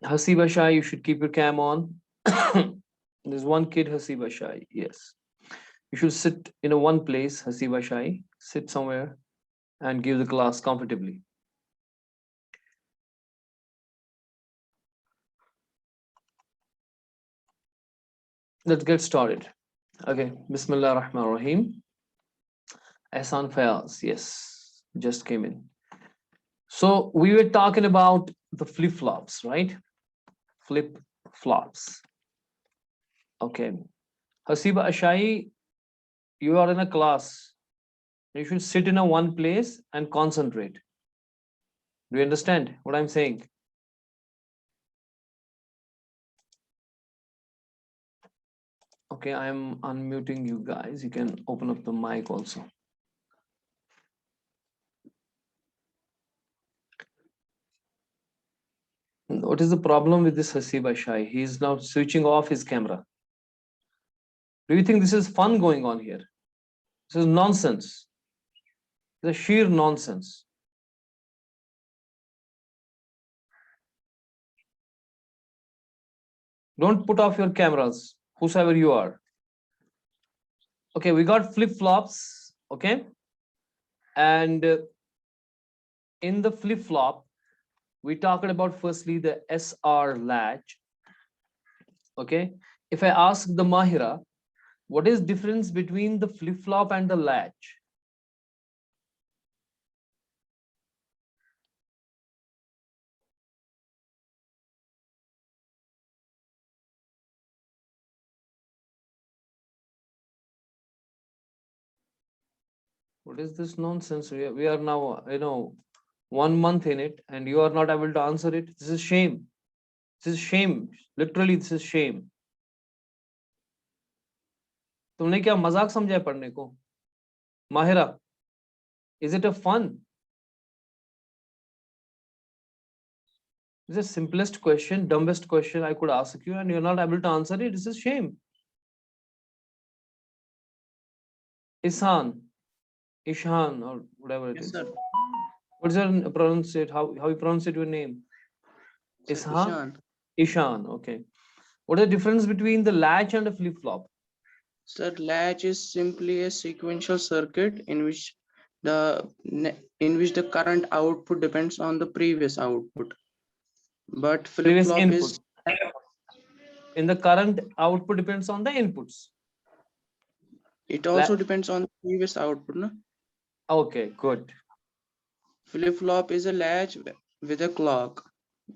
Hasiba Shai, you should keep your cam on. There's one kid, Hasiba Shai. Yes. You should sit in a one place, Hasiba Shai. Sit somewhere and give the class comfortably. Let's get started. Okay. Bismillah ar-Rahman ar-Rahim. Ehsan Fayaz, yes, just came in. So we were talking about the flip-flops, right? Flip-flops. Okay. Hasiba Ashai, you are in a class. You should sit in a one place and concentrate. Do you understand what I'm saying? Okay, I'm unmuting you guys. You can open up the mic also. What is the problem with this Hasiba Shai? He is now switching off his camera. Do you think this is fun going on here? This is nonsense. It's a sheer nonsense. Don't put off your cameras, whosoever you are. Okay, we got flip-flops, okay? And in the flip-flop, we talked about firstly the SR latch, okay? If I ask the Mahira, what is difference between the flip-flop and the latch? What is this nonsense? We are now, 1 month in it and you are not able to answer it. This is shame. This is shame. Literally, this is shame. तुमने क्या मजाक समझा है पढ़ने को? Mahira, is it a fun? This is the simplest question, dumbest question I could ask you, and you're not able to answer it. This is shame. Ishan, Ishan, or whatever it Yes, is. sir. What's your pronounce it? How you pronounce it? Your name? Sir, Ishan. Ishan. Ishan. Okay. What is the difference between the latch and a flip flop? Sir, latch is simply a sequential circuit in which the current output depends on the previous output. But Previous flip-flop input. is In the current output depends on the inputs. it also depends on the previous output. No? Okay, good. Flip-flop is a latch with a clock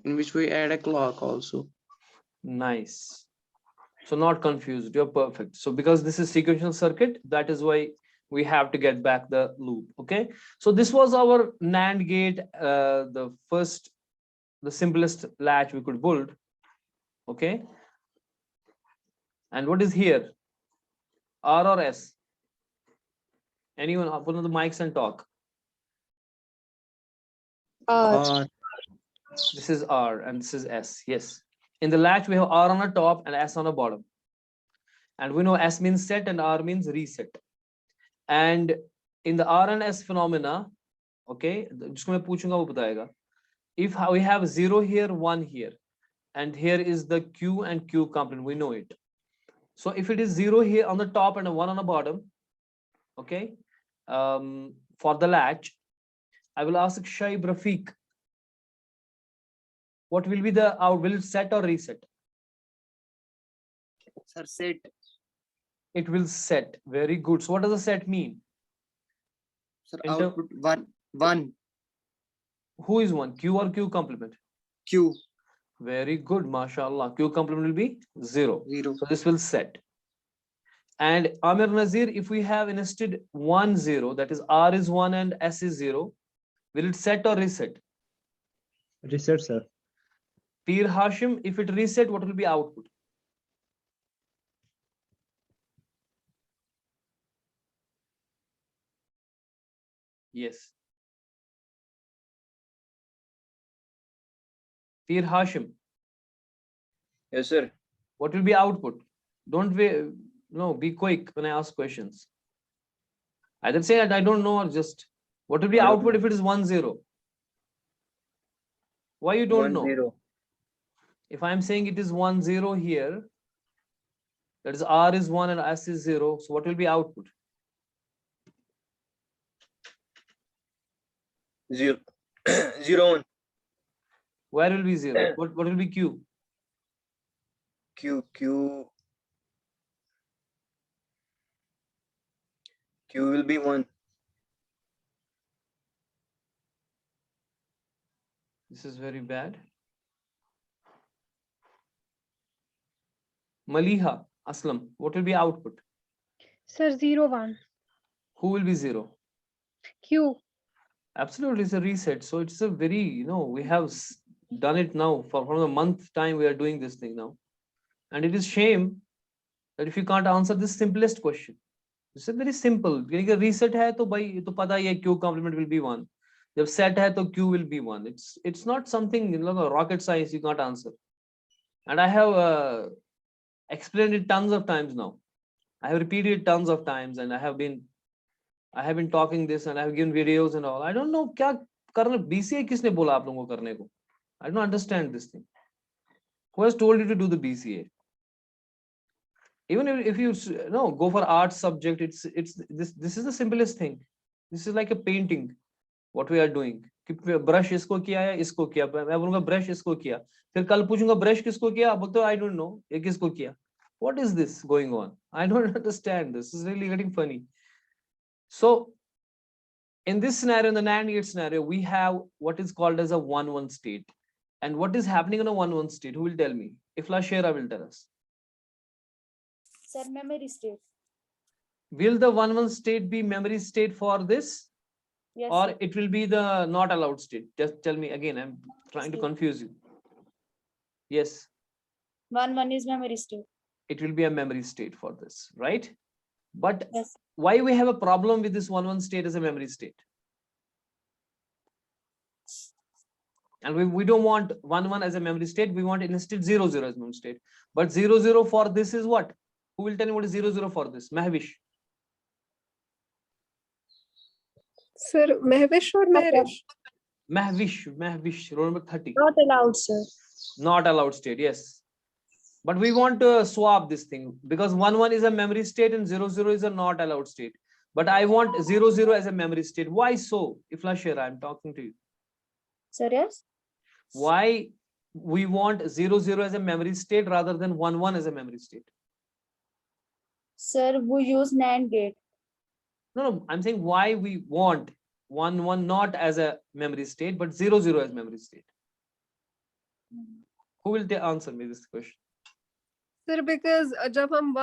in which we add a clock also. Nice. So not confused. You're perfect. So because this is sequential circuit, that is why we have to get back the loop. Okay. So this was our NAND gate, the simplest latch we could build. Okay. And what is here? R or S? Anyone open the mics and talk? This is R and this is S. Yes. In the latch, we have R on the top and S on the bottom. And we know S means set and R means reset. And in the R and S phenomena, okay, जिसको मैं पूछूंगा वो बताएगा. If we have 0 here, 1 here, and here is the Q and Q complement, we know it. So if it is 0 here on the top and a 1 on the bottom, okay, for the latch, I will ask Shaib Rafiq, what will be the out? Will it set or reset? Sir, set. It will set. Very good. So what does the set mean? Sir, output 1. Who is 1? Q or Q complement? Q. Very good, mashallah. Q complement will be 0. 0. So this will set. And Amir Nazir, if we have nested 1 0, that is R is 1 and S is 0, will it set or reset? Reset, sir. Peer Hashim, if it reset, what will be output? Yes. Peer Hashim. Yes, sir. What will be output? Don't be quick when I ask questions. Either say I don't know or just what will be output if it is 1 0? Why you don't know? 0. If I'm saying it is 1 0 here, that is R is 1 and S is 0, so what will be output? 0 0 1 Where will be 0? What will be Q? Q will be 1. This is very bad. Maliha, Aslam, what will be output? Sir, 0 1. Who will be 0? Q. Absolutely, it's a reset. So it's a very, we have done it now from a month time. We are doing this thing now. And it is shame that if you can't answer this simplest question. It's a very simple. Reset hai to bhai to pata hai Q complement will be 1. Jab set hai to Q will be 1. It's not something rocket science you can't answer. And I have explained it tons of times now. I have repeated it tons of times, and I have been talking this, and I have given videos and all. I don't know क्या करना BCA किसने बोला आप लोगों को करने को? I don't understand this thing. Who has told you to do the BCA? Even if you go for art subject, it's this is the simplest thing. This is like a painting. What we are doing. Brush इसको किया है, इसको किया. मैं बोलूँगा brush इसको किया. फिर कल पूछूंगा ब्रश किसको किया? बोलते I don't know. ये किसको किया? What is this going on? I don't understand. This is really getting funny. So in this scenario, in the NAND gate scenario, we have what is called as a 1-1 state. And what is happening in a 1-1 state? Who will tell me? Ifla Shera will tell us. Sir, memory state. Will the 1-1 state be memory state for this? Yes. Or Sir. it will be the not allowed state? Just tell me again. I'm trying to confuse you. Yes. 1-1 is memory state. It will be a memory state for this, right? But Yes. why we have a problem with this 1-1 state as a memory state? And we don't want 1-1 as a memory state. We want instead 0-0 as memory state. But 0-0 for this is what? Who will tell me what is 0-0 for this? Mahvish. Sir, Mehvish or Mehrish? Mahvish, roll number 30. Not allowed, sir. Not allowed state, yes. But we want to swap this thing because 1-1 is a memory state and 0-0 is a not allowed state. But I want 0-0 as a memory state. Why so? Ifla Shera, I'm talking to you. Sir, yes. Why we want 0-0 as a memory state rather than 1-1 as a memory state? Sir, we use NAND gate. No, I'm saying why we want 1-1 not as a memory state, but 0-0 as memory state. Who will answer me this question? Sir, because जब हम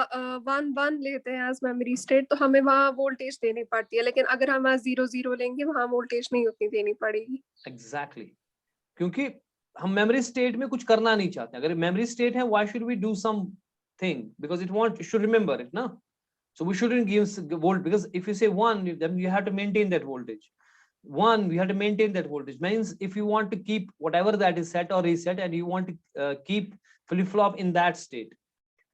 1-1 लेते हैं as memory state, तो हमें वहाँ voltage देनी पड़ती है. लेकिन अगर हम 0-0 लेंगे, वहाँ voltage नहीं उतनी देनी पड़ेगी. Exactly. क्योंकि हम memory state में कुछ करना नहीं चाहते. अगर memory state है, why should we do something? Because it should remember it, na? So we shouldn't give volt, because if you say 1, then you have to maintain that voltage. 1, you have to maintain that voltage. Means if you want to keep whatever that is set or reset, and you want to keep flip-flop in that state,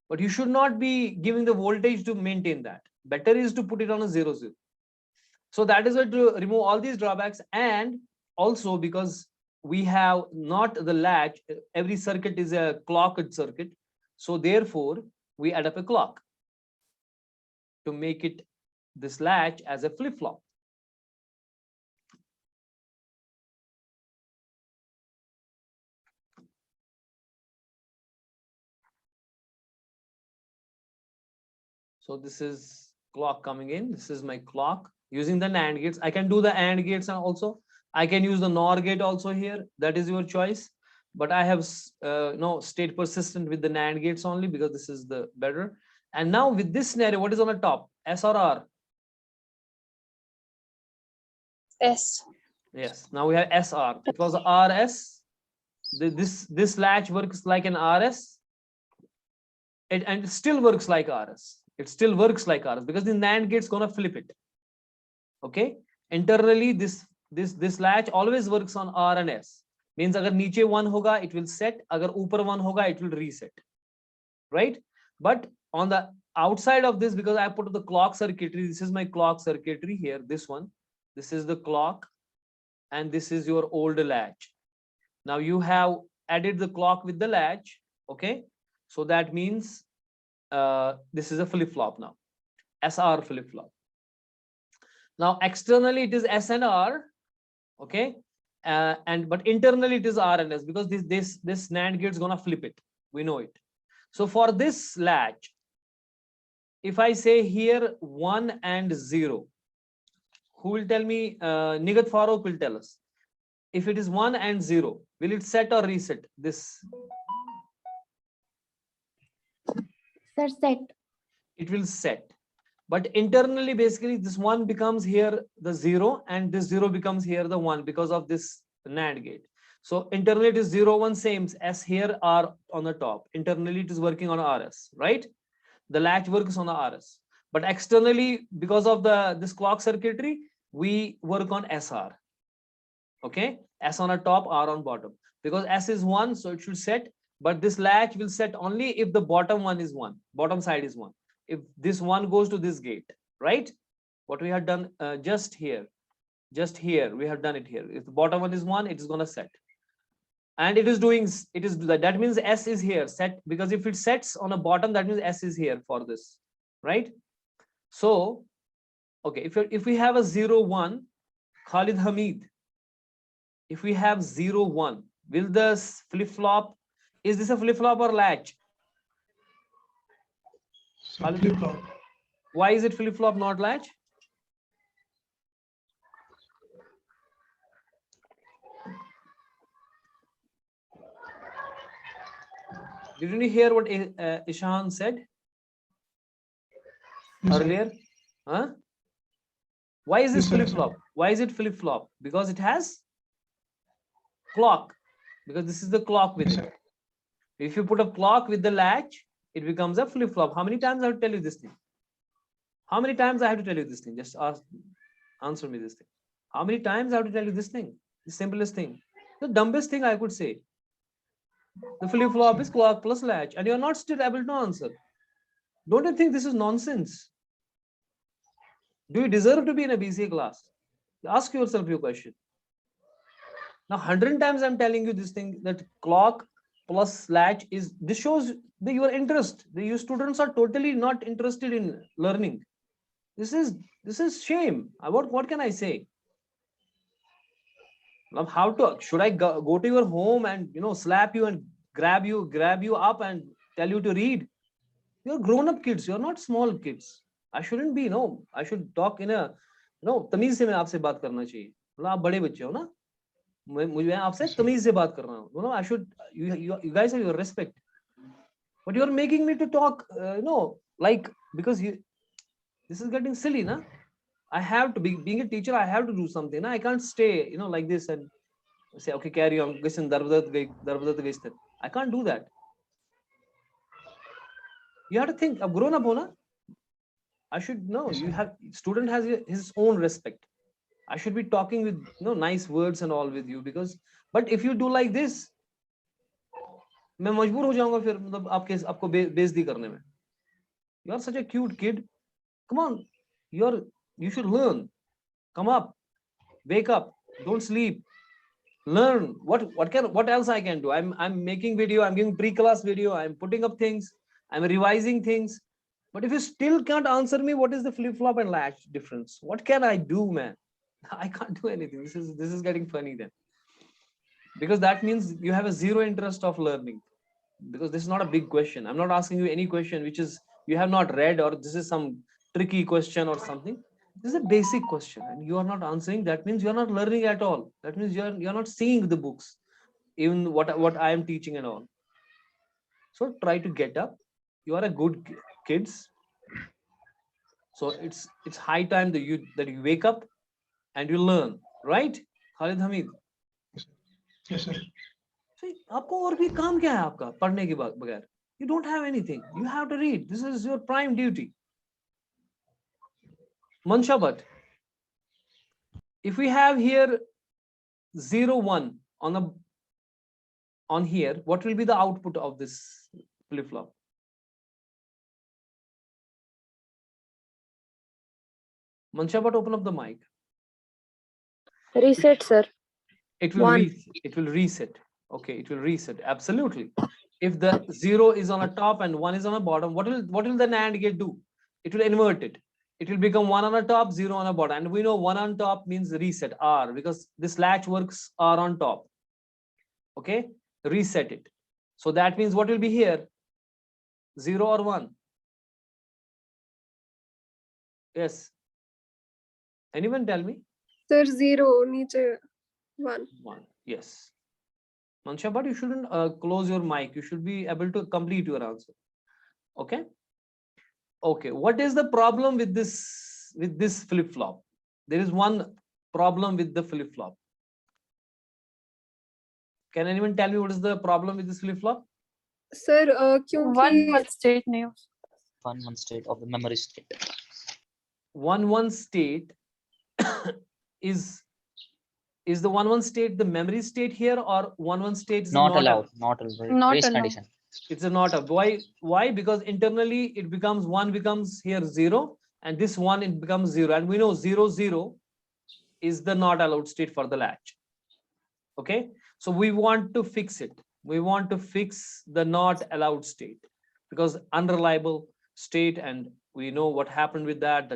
but you should not be giving the voltage to maintain that. Better is to put it on a 0-0. So that is why to remove all these drawbacks, and also because we have not the latch, every circuit is a clocked circuit. So therefore, we add up a clock to make it this latch as a flip-flop. So this is clock coming in. This is my clock using the NAND gates. I can do the AND gates and also I can use the NOR gate also here. That is your choice. But I have stayed persistent with the NAND gates only because this is the better. And now with this scenario, what is on the top? S or R? S. Yes. Now we have SR. It was RS. This latch works like an RS. And it still works like RS. It still works like RS because the NAND gate's gonna flip it. Okay. Internally, this latch always works on R and S. Means agar niche 1 hoga, it will set. Agar upar 1 hoga, it will reset. Right? But on the outside of this, because I put the clock circuitry, this is my clock circuitry here, this one. This is the clock, and this is your old latch. Now you have added the clock with the latch. Okay, so that means this is a flip-flop now, SR flip-flop. Now externally it is S and R, okay, and but internally it is R and S, because this NAND gate is gonna flip it. We know it. So for this latch, if I say here 1 and 0, who will tell me? Nigat Farooq will tell us. If it is 1 and 0, will it set or reset this? Sir, set. It will set. But internally, basically, this 1 becomes here the 0, and this 0 becomes here the 1 because of this NAND gate. So internally it is 0, 1, same as here R on the top. Internally it is working on RS, right? The latch works on the RS. But externally, because of this clock circuitry, we work on SR. Okay, S on the top, R on bottom. Because S is 1, so it should set. But this latch will set only if the bottom one is 1, bottom side is 1. If this 1 goes to this gate, right? What we have done just here, we have done it here. If the bottom one is 1, it is going to set. And it is doing, that means S is here set, because if it sets on a bottom, that means S is here for this, right? So, okay, if we have a 0, 1, Khalid Hamid, if we have 0, 1, will this flip-flop, is this a flip-flop or latch? Flip-flop. Why is it flip-flop, not latch? Didn't you hear what Ishan said Yes, sir. earlier? Huh? Why is this Yes, sir. flip-flop? Why is it flip-flop? Because it has clock. Because this is the clock with Yes, it. sir. If you put a clock with the latch, it becomes a flip-flop. How many times I have to tell you this thing? How many times I have to tell you this thing? Just answer me this thing. How many times I have to tell you this thing? The simplest thing. The dumbest thing I could say. The flip-flop is clock plus latch, and you're not still able to answer. Don't you think this is nonsense? Do you deserve to be in a BCA class? Ask yourself your question. Now, 100 times I'm telling you this thing, that clock plus latch is, this shows your interest. You students are totally not interested in learning. This is shame. What can I say? Now, should I go to your home and slap you and grab you up and tell you to read? You're grown-up kids. You're not small kids. I shouldn't be. No, I should talk in a तमीज से मैं आपसे बात करना चाहिए. मतलब आप बड़े बच्चे हो ना. मुझे आपसे तमीज से बात कर रहा हूँ. I should. You guys have your respect. But you're making me to talk. Like, because this is getting silly, na? I have to be, being a teacher, I have to do something. Na? I can't stay, like this and say, okay, carry on. I can't do that. You have to think, I've grown up, na? I should know. Student has his own respect. I should be talking with nice words and all with you, because, but if you do like this, मैं मजबूर हो जाऊंगा फिर मतलब आपको बेइज्जती करने में. You are such a cute kid. Come on, you should learn. Come up, wake up, don't sleep, learn. What else I can do? I'm making video, I'm giving pre-class video, I'm putting up things, I'm revising things. But if you still can't answer me, what is the flip-flop and latch difference? What can I do, man? I can't do anything. This is getting funny then. Because that means you have a zero interest of learning. Because this is not a big question. I'm not asking you any question which is you have not read, or this is some tricky question or something. This is a basic question and you are not answering. That means you are not learning at all. That means you're not seeing the books, even what I am teaching and all. So try to get up. You are a good kids. So it's high time that you wake up and you learn, right? Khalid Hamid. Yes, sir. See, आपको और भी काम क्या है आपका पढ़ने के बगैर? You don't have anything. You have to read. This is your prime duty. Mansha Bhatt, if we have here 0, 1 on here, what will be the output of this flip-flop? Mansha Bhatt, open up the mic. Reset, sir. It will 1. it will reset. Okay, it will reset. Absolutely. If the 0 is on a top and 1 is on a bottom, what will the NAND gate do? It will invert it. It will become 1 on a top, 0 on a bottom. And we know 1 on top means reset, R, because this latch works R on top. Okay, reset it. So that means what will be here? 0 or 1? Yes. Anyone tell me? Sir, 0 नीचे 1. 1. Yes. Mansha, but you shouldn't close your mic. You should be able to complete your answer. Okay. Okay. What is the problem with this flip flop? There is one problem with the flip flop. Can anyone tell me what is the problem with this flip flop? Sir, क्योंकि state नहीं हो one state of the memory state. 1 state is the 1 state the memory state here, or 1 state is Not not allowed. Not allowed. Not Race allowed. condition. It's a not a why? Because internally it becomes 1 becomes here 0, and this 1 it becomes 0, and we know 0 0 is the not allowed state for the latch. Okay, so we want to fix it. We want to fix the not allowed state, because unreliable state, and we know what happened with that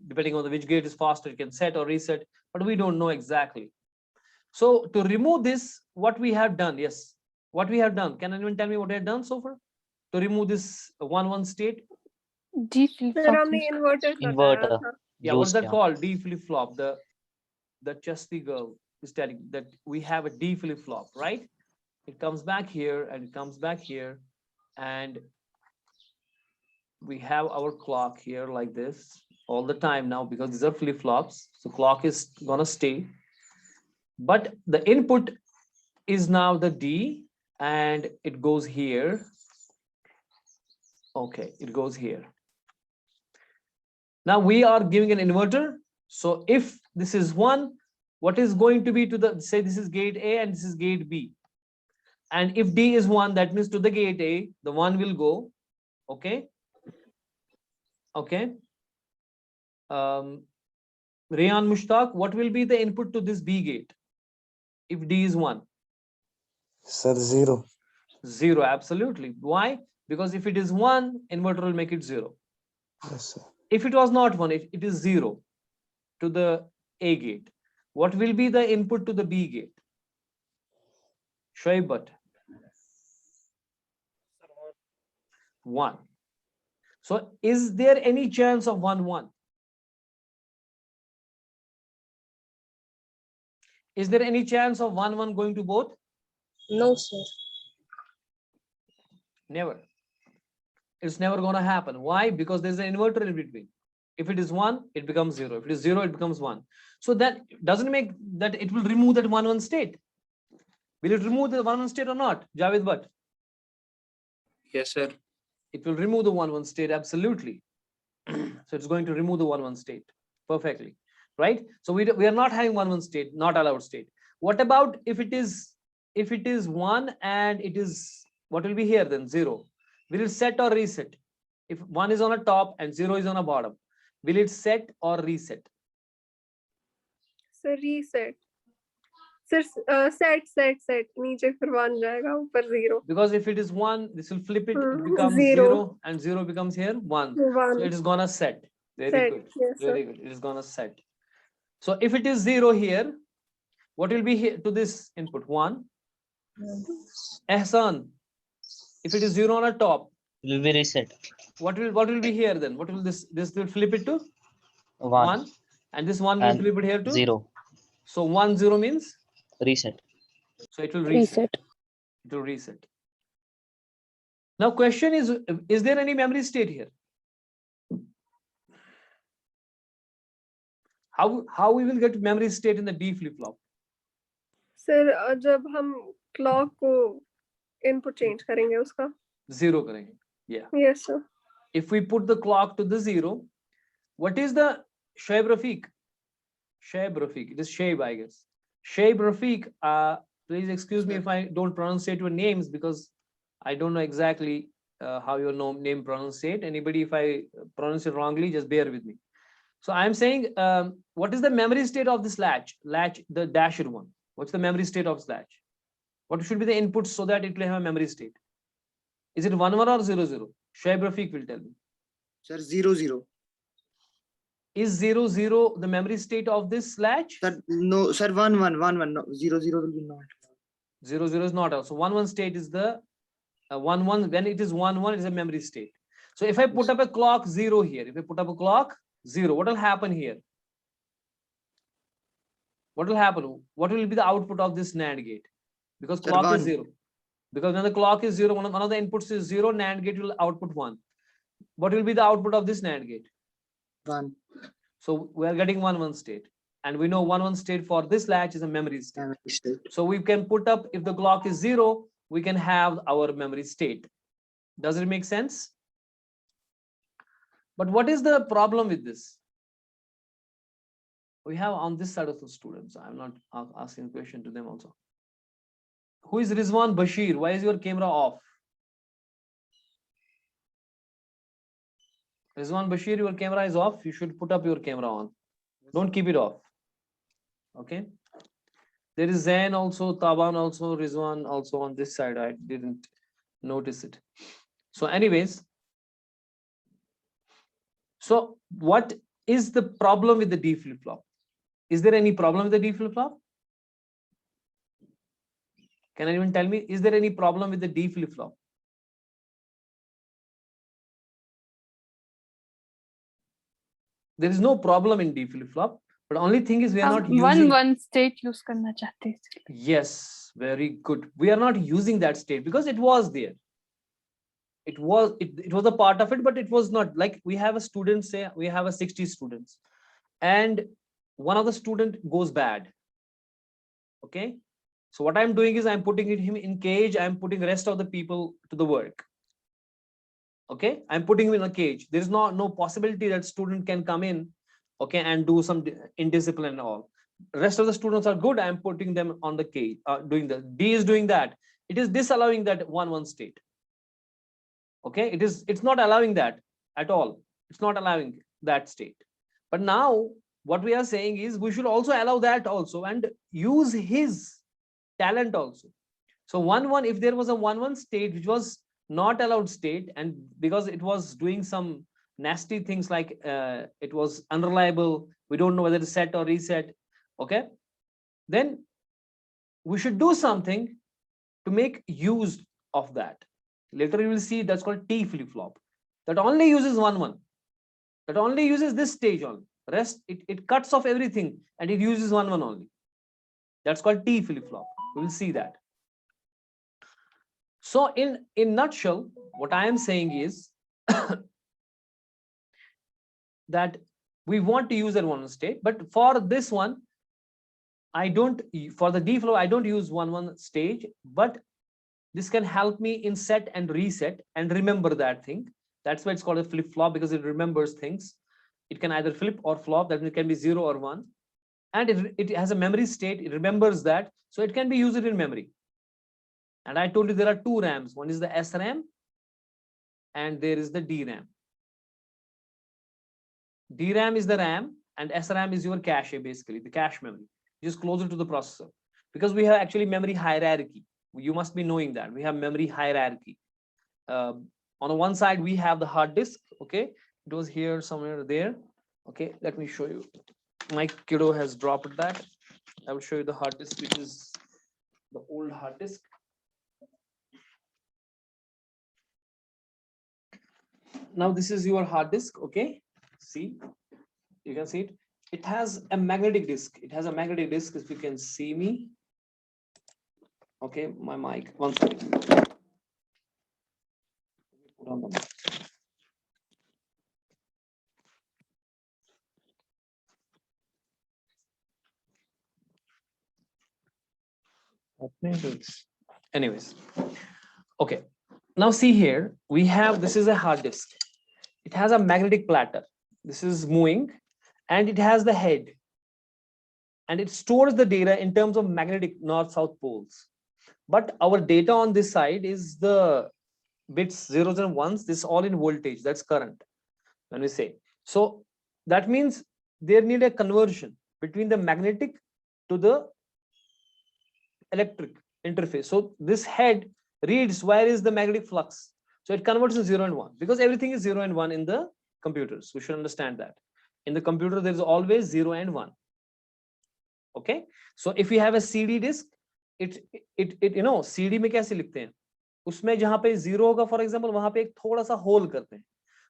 depending on which gate is faster, it can set or reset, but we don't know exactly. So to remove this, what we have done, yes, what we have done, can anyone tell me what I have done so far to remove this 1 state? D flip sir flop हमने inverter लगाया Inverter. था. Yeah, what's Used, that yeah. called? D flip flop. The chesty girl is telling that we have a D flip flop, right? It comes back here and it comes back here, and we have our clock here like this all the time now, because these are flip flops. So clock is gonna stay, but the input is now the D, and it goes here. Okay, it goes here. Now we are giving an inverter. So if this is 1, what is going to be to the, say this is gate A and this is gate B. And if D is 1, that means to the gate A, the 1 will go. Okay. Okay. Rayan Mushtaq, what will be the input to this B gate if D is 1? Sir, 0. 0, absolutely. Why? Because if it is 1, inverter will make it 0. Yes, sir. If it was not 1, if it is 0 to the A gate, what will be the input to the B gate? Shoaib Bhatt. 1. So is there any chance of 1 1? Is there any chance of 1 1 going to both? No, sir. Never. It's never going to happen. Why? Because there's an inverter in between. If it is 1, it becomes 0. If it is 0, it becomes 1. So that doesn't make that it will remove that 1 1 state. Will it remove the 1 1 state or not? Javed Bhatt. Yes, sir. It will remove the 1 1 state, absolutely. So it's going to remove the 1 1 state perfectly, right? So we are not having 1 1 state, not allowed state. What about if it is 1 and it is, what will be here then? 0. Will it set or reset? If 1 is on a top and 0 is on a bottom, will it set or reset? Sir, reset. Sir, set. नीचे फिर 1 जाएगा, ऊपर 0. Because if it is 1, this will flip it, it Hmm, becomes 0. 0, and 0 becomes here 1. So 1. it is gonna set. Very Set. good. Yes, sir. Very good. It is gonna set. So if it is 0 here, what will be here to this input? 1. Ehsan, if it is 0 on a top, It will be reset. what will be here then? What will this will flip it to? 1. 1. And this 1 will And flip it here to 0. So 1 0 means, Reset. so it will reset. It will reset. Now question is there any memory state here? How we will get memory state in the D flip flop? Sir, जब हम clock को input change करेंगे उसका. 0 करेंगे. Yeah. Yes, sir. If we put the clock to the 0, what is the Shoaib Rafiq? Shoaib Rafiq. It is Shoaib, I guess. Shoaib Rafiq. Please excuse me if I don't pronounce your names, because I don't know exactly how your name pronounce it. Anybody, if I pronounce it wrongly, just bear with me. So I'm saying, what is the memory state of this latch? The dashed one. What's the memory state of this latch? What should be the input so that it will have a memory state? Is it 1 1 or 0 0? Shoaib Rafiq will tell me. Sir, 0 0. Is 0 0 the memory state of this latch? Sir, no, sir, 1 1 1 1. No, 0 0 will be not. 0 0 is not also. 1 1 state is the 1 1. When it is 1 1, it is a memory state. So if I put up a clock 0 here, if I put up a clock 0, what will happen here? What will happen? What will be the output of this NAND gate? Because Sir, clock is 1. 0. Because when the clock is 0, one of the inputs is 0, NAND gate will output 1. What will be the output of this NAND gate? 1. So we are getting 1 1 state. And we know 1 1 state for this latch is a memory state. Memory state. So we can put up, if the clock is 0, we can have our memory state. Does it make sense? But what is the problem with this? We have on this side of the students. I'm not asking a question to them also. Who is Rizwan Bashir? Why is your camera off? Rizwan Bashir, your camera is off. You should put up your camera on. Don't keep it off. Okay. There is Zain also, Taban also, Rizwan also on this side. I didn't notice it. So anyways, so what is the problem with the D flip-flop? Is there any problem with the D flip-flop? Can anyone tell me, is there any problem with the D flip-flop? There is no problem in D flip-flop, but only thing is we are not using. 1 state use करना चाहते हैं इसलिए. Yes, very good. We are not using that state because it was there. It was a part of it, but it was not like we have a student, say we have a 60 students and one of the student goes bad. Okay. So what I'm doing is I'm putting him in cage. I'm putting the rest of the people to the work. Okay. I'm putting him in a cage. There is no possibility that student can come in, okay, and do some indiscipline and all. The rest of the students are good. I'm putting them on the cage, doing the D is doing that. It is disallowing that 1 1 state. Okay, it's not allowing that at all. It's not allowing that state. But now what we are saying is we should also allow that also and use his talent also. So 1 1, if there was a 1 1 state which was not allowed state, and because it was doing some nasty things like it was unreliable, we don't know whether to set or reset, okay, then we should do something to make use of that. Later you will see that's called T flip-flop. That only uses 1 1. That only uses this stage only. Rest it cuts off everything and it uses 1 1 only. That's called T flip-flop. We will see that. So in nutshell, what I am saying is that we want to use that 1 1 state, but for this one, I don't, for the D flip, I don't use 1 1 stage, but this can help me in set and reset and remember that thing. That's why it's called a flip-flop, because it remembers things. It can either flip or flop, that it can be 0 or 1. And it has a memory state, it remembers that, so it can be used in memory. And I told you there are 2 RAMs. One is the SRAM and there is the DRAM. DRAM is the RAM and SRAM is your cache, basically, the cache memory, just closer to the processor. Because we have actually memory hierarchy. You must be knowing that we have memory hierarchy. On the one side, we have the hard disk. Okay, it was here somewhere there. Okay, let me show you. My kiddo has dropped that. I will show you the hard disk, which is the old hard disk. Now this is your hard disk. Okay, see, you can see it. It has a magnetic disk. It has a magnetic disk. If you can see me. Okay, my mic. 1 second. Put on the mic. Anyways, okay. Now see here, we have, this is a hard disk. It has a magnetic platter. This is moving and it has the head. And it stores the data in terms of magnetic north-south poles. But our data on this side is the bits, zeros and ones. This is all in voltage. That's current when we say. So that means there need a conversion between the magnetic to the interface. So this head reads where is the magnetic flux. So it converts to 0 and 1 because everything is 0 and 1 in the computers. We should understand that. In the computer, there is always 0 and 1. Okay. So if we have a CD disk, it you know CD में कैसे लिखते हैं? उसमें जहाँ पे 0 होगा, for example, वहाँ पे एक थोड़ा सा होल करते हैं,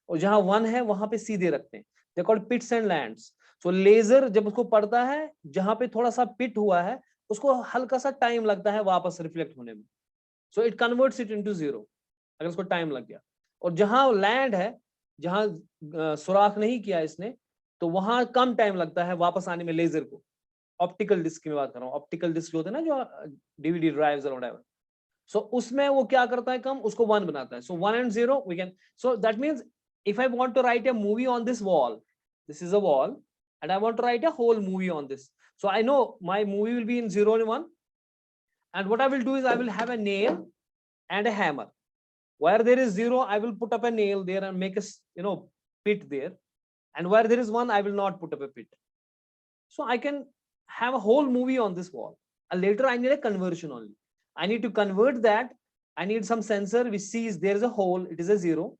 और जहाँ 1 है वहाँ पे सीधे रखते हैं. They're called pits and lands. So laser जब उसको पढ़ता है, जहाँ पे थोड़ा सा पिट हुआ है, उसको हल्का सा टाइम लगता है वापस रिफ्लेक्ट होने में. So it converts it into 0. अगर उसको टाइम लग गया. और जहाँ लैंड है, जहाँ सुराख नहीं किया इसने, तो वहां कम टाइम लगता है वापस आने में लेजर को. ऑप्टिकल डिस्क की मैं बात कर रहा हूँ. ऑप्टिकल डिस्क जो होते हैं ना, जो डीवीडी ड्राइव्स और व्हाटएवर, सो उसमें वो क्या करता है, कम उसको 1 बनाता है. सो 1 and 0 we can. So that means if I want to write a movie on this wall, this is a wall, and I want to write a whole movie on this. So I know my movie will be in 0 and 1, and what I will do is I will have a nail and a hammer. Where there is 0, I will put up a nail there and make a pit there, and where there is 1, I will not put up a pit. So I can have a whole movie on this wall. And later I need a conversion only. I need to convert that. I need some sensor which sees there is a hole, it is a 0,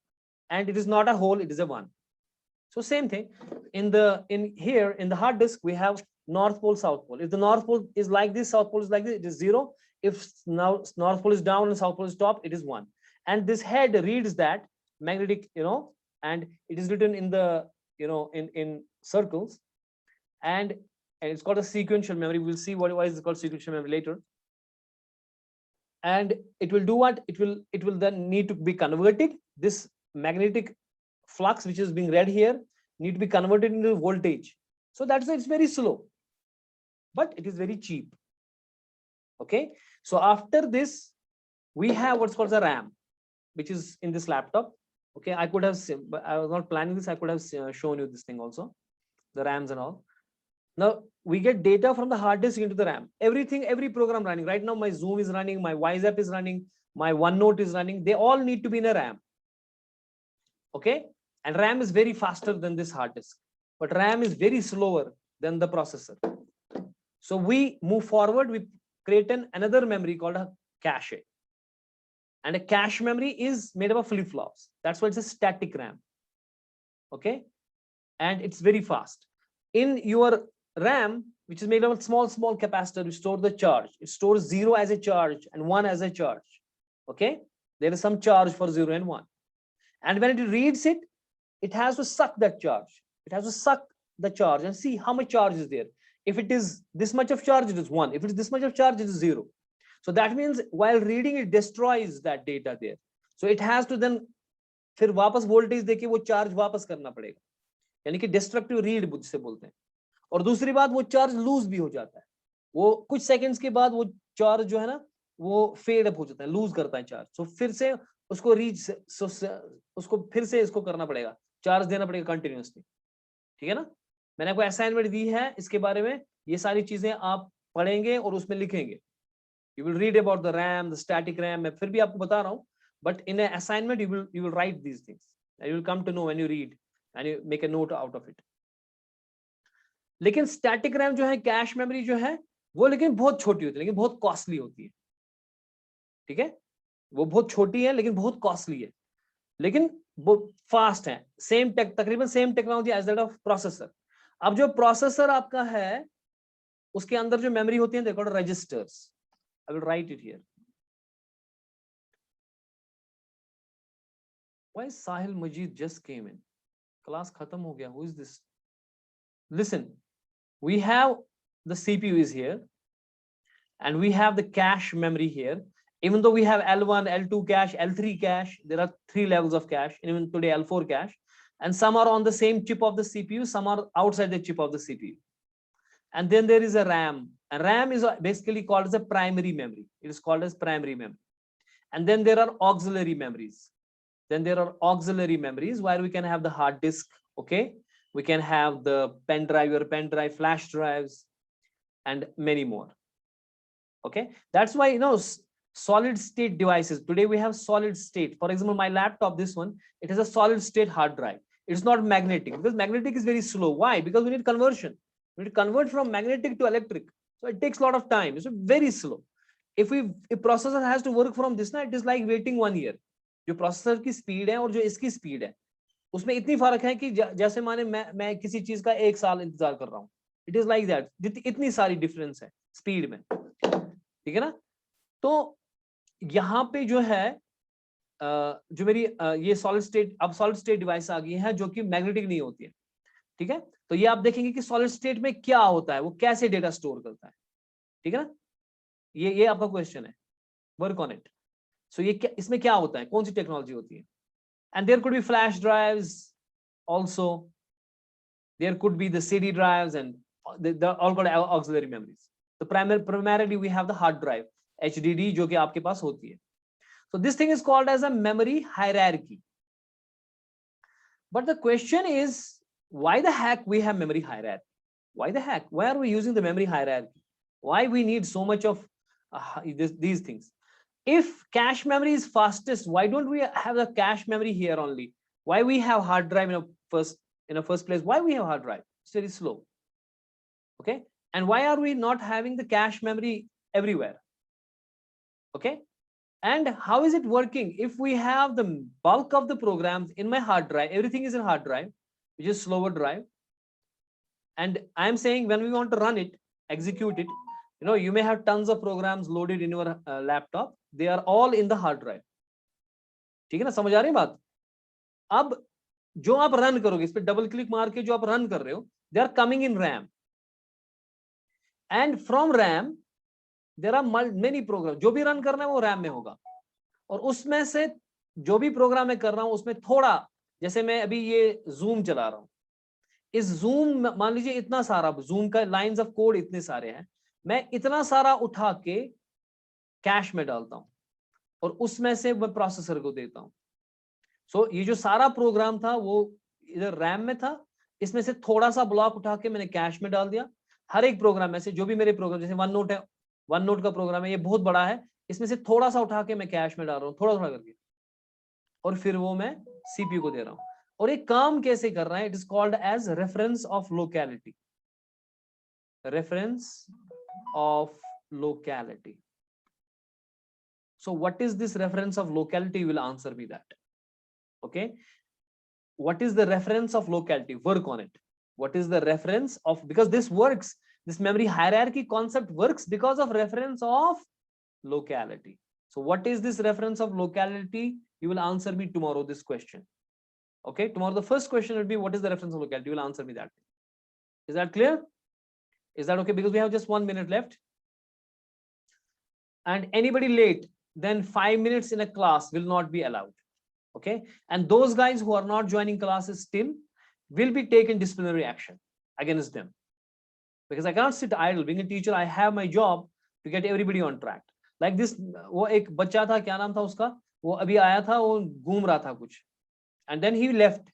and it is not a hole, it is a 1. So same thing in here in the hard disk, we have north pole, south pole. If the north pole is like this, south pole is like this, it is 0. If now north pole is down and south pole is top, it is 1. And this head reads that magnetic, and it is written in the, in circles, and it's called a sequential memory. We'll see why is it called sequential memory later. And it will do what? It will then need to be converted. This magnetic flux, which is being read here, need to be converted into voltage. So that's why it's very slow, but it is very cheap. Okay. So after this, we have what's called the RAM, which is in this laptop. Okay, I could have, I was not planning this, I could have shown you this thing also, the RAMs and all. Now we get data from the hard disk into the RAM. Everything, every program running right now, my Zoom is running, my WhatsApp is running, my OneNote is running. They all need to be in a RAM. Okay, and RAM is very faster than this hard disk, but RAM is very slower than the processor. So we move forward. We create another memory called a cache. And a cache memory is made up of flip-flops. That's why it's a static RAM. Okay, and it's very fast. In your RAM, which is made of a small capacitor, you store the charge. It stores 0 as a charge and 1 as a charge. Okay, there is some charge for 0 and 1. And when it reads it, it has to suck that charge. It has to suck the charge and see how much charge is there. If it is this much of charge, it is 1. If it is this much of charge, it is 0. So that means while reading, it destroys that data there. So it has to then फिर वापस voltage देके वो charge वापस करना पड़ेगा, यानी कि destructive read जिसे बोलते हैं. और दूसरी बात, वो चार्ज लूज भी हो जाता है. वो कुछ सेकंड्स के बाद वो चार्ज जो है ना, वो फेड अप हो जाता है, लूज करता है चार्ज. तो फिर से उसको उसको फिर से इसको करना पड़ेगा, चार्ज देना पड़ेगा कंटिन्यूअसली. ठीक है ना. मैंने आपको असाइनमेंट दी है इसके बारे में. ये सारी चीजें आप पढ़ेंगे और उसमें लिखेंगे. You will read about the RAM, the static RAM. मैं फिर भी आपको बता रहा हूँ, but in an assignment you will write these things and you will come to know when you read and you make a note out of it. लेकिन static RAM जो है, कैश मेमोरी जो है, वो लेकिन बहुत छोटी होती है, लेकिन बहुत कॉस्टली होती है. ठीक है, वो बहुत छोटी है लेकिन बहुत कॉस्टली है, लेकिन वो फास्ट है. तकरीबन same technology as that of processor. अब जो प्रोसेसर आपका है, उसके अंदर जो मेमोरी होती है, they called registers. I will write it here. Why Sahil Majid just came in? Class khatam ho gaya. Who is this? Listen, we have the CPU is here, and we have the cache memory here. Even though we have L1, L2 cache, L3 cache, there are 3 levels of cache. Even today L4 cache, and some are on the same chip of the CPU, some are outside the chip of the CPU. And then there is a RAM. And RAM is basically called as a primary memory. It is called as primary memory. And then there are auxiliary memories. Then there are auxiliary memories where we can have the hard disk. Okay, we can have the pen drive, flash drives, and many more. Okay, that's why solid state devices. Today we have solid state. For example, my laptop, this one, it has a solid state hard drive. It's not magnetic, because magnetic is very slow. Why? Because we need conversion. We need to convert from magnetic to electric. So it takes a lot of time. It's very slow. if processor has to work from this, ना, it is like waiting 1 year. जो processor की speed है और जो इसकी speed है उसमें इतनी फर्क है कि जैसे माने मैं किसी चीज का 1 साल इंतजार कर रहा हूँ. It is like that. इतनी सारी डिफरेंस है स्पीड में, ठीक है ना. तो यहाँ पे जो है जो मेरी ये सॉलिड स्टेट, अब सॉलिड स्टेट डिवाइस आ गई है जो कि मैग्नेटिक नहीं होती है, ठीक है. तो ये आप देखेंगे कि सॉलिड स्टेट में क्या होता है, वो कैसे डेटा स्टोर करता है, ठीक है ना. ये आपका क्वेश्चन है, वर्क ऑन इट. सो ये क्या, इसमें क्या होता है, कौन सी टेक्नोलॉजी होती है. And there could be flash drives also, there could be the CD drives and the all called auxiliary memories. So primarily we have the hard drive, HDD, जो कि आपके पास होती है. So this thing is called as a memory hierarchy. But the question is, why the heck we have memory hierarchy? Why the heck? Why are we using the memory hierarchy? Why we need so much of these things? If cache memory is fastest, why don't we have the cache memory here only? Why we have hard drive in a first place? Why we have hard drive? It's very slow. Okay. And why are we not having the cache memory everywhere? Okay. And how is it working? If we have the bulk of the programs in my hard drive, everything is in hard drive, which is slower drive. And I'm saying when we want to run it, execute it, you know, you may have tons of programs loaded in your laptop. They are all in the hard drive. ठीक है ना, समझ आ रही है बात. अब जो आप रन करोगे, इस पे डबल क्लिक मार के जो आप रन कर रहे हो, they are coming in RAM. And from RAM, there are many programs. जो भी रन करना है वो RAM में होगा. और उसमें से जो भी प्रोग्राम मैं कर रहा हूं उसमें थोड़ा, जैसे मैं अभी ये Zoom चला रहा हूं, इस Zoom मान लीजिए इतना सारा Zoom का लाइंस ऑफ कोड इतने सारे हैं, मैं इतना सारा उठा के कैश में डालता हूं और उसमें से मैं प्रोसेसर को देता हूं. सो ये जो सारा प्रोग्राम था वो इधर रैम में था, इसमें से थोड़ा सा ब्लॉक उठा के मैंने कैश में डाल दिया. हर एक प्रोग्राम में से जो भी मेरे प्रोग्राम, जैसे वन नोट है, वन नोट का प्रोग्राम है, ये बहुत बड़ा है, इसमें से थोड़ा सा उठा के मैं कैश में डाल रहा हूँ, थोड़ा थोड़ा करके, और फिर वो मैं सीपीयू को दे रहा हूँ. और एक काम कैसे कर रहा है, it is called as reference of locality. Reference of locality. So what is this reference of locality? You will answer me that. Okay. What is the reference of locality? Work on it. What is the reference of, because this works, this memory hierarchy concept works because of reference of locality. So what is this reference of locality? You will answer me tomorrow this question. Okay. Tomorrow the first question will be, what is the reference of locality? You will answer me that. Is that clear? Is that okay? Because we have just 1 minute left. And anybody late, then 5 minutes in a class will not be allowed. Okay. And those guys who are not joining classes still will be taken disciplinary action against them. Because I can't sit idle. Being a teacher, I have my job to get everybody on track. Like this, वो एक बच्चा था, क्या नाम था उसका, वो अभी आया था, वो घूम रहा था कुछ, and then he left.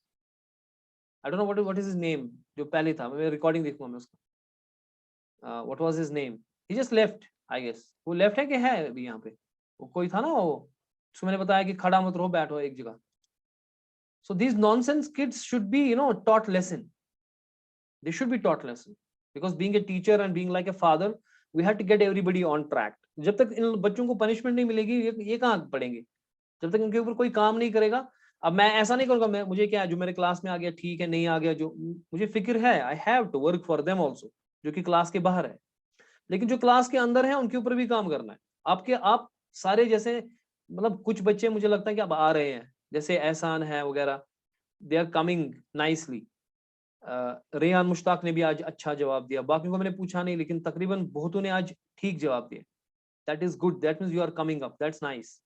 I don't know what is his name. जो पहले था, मैं recording देखूंगा मैं उसका. What was his name? He just left, I guess. वो left है कि है अभी यहाँ पे? वो कोई था ना, वो उसको मैंने बताया कि खड़ा मत रहो, बैठो एक जगह. So these nonsense kids should be, you know, taught lesson. They should be taught lesson. Because being a teacher and being like a father, we have to get everybody on track. जब तक इन बच्चों को punishment नहीं मिलेगी, ये कहाँ पढ़ेंगे? जब तक इनके ऊपर कोई काम नहीं करेगा. अब मैं ऐसा नहीं करूँगा, मुझे क्या, जो मेरे क्लास में आ गया ठीक है, नहीं आ गया, जो मुझे फिक्र है, I have to work for them also, जो कि क्लास के बाहर है. लेकिन जो क्लास के अंदर है उनके ऊपर भी काम करना है. आप सारे, जैसे मतलब कुछ बच्चे मुझे लगता है कि अब आ रहे हैं, जैसे एहसान है वगैरह, they are coming nicely. Rehan Mushtaq ने भी आज अच्छा जवाब दिया, बाकियों को मैंने पूछा नहीं, लेकिन तकरीबन बहुतों ने आज ठीक जवाब दिए. That is good, that means you are coming up, that's nice.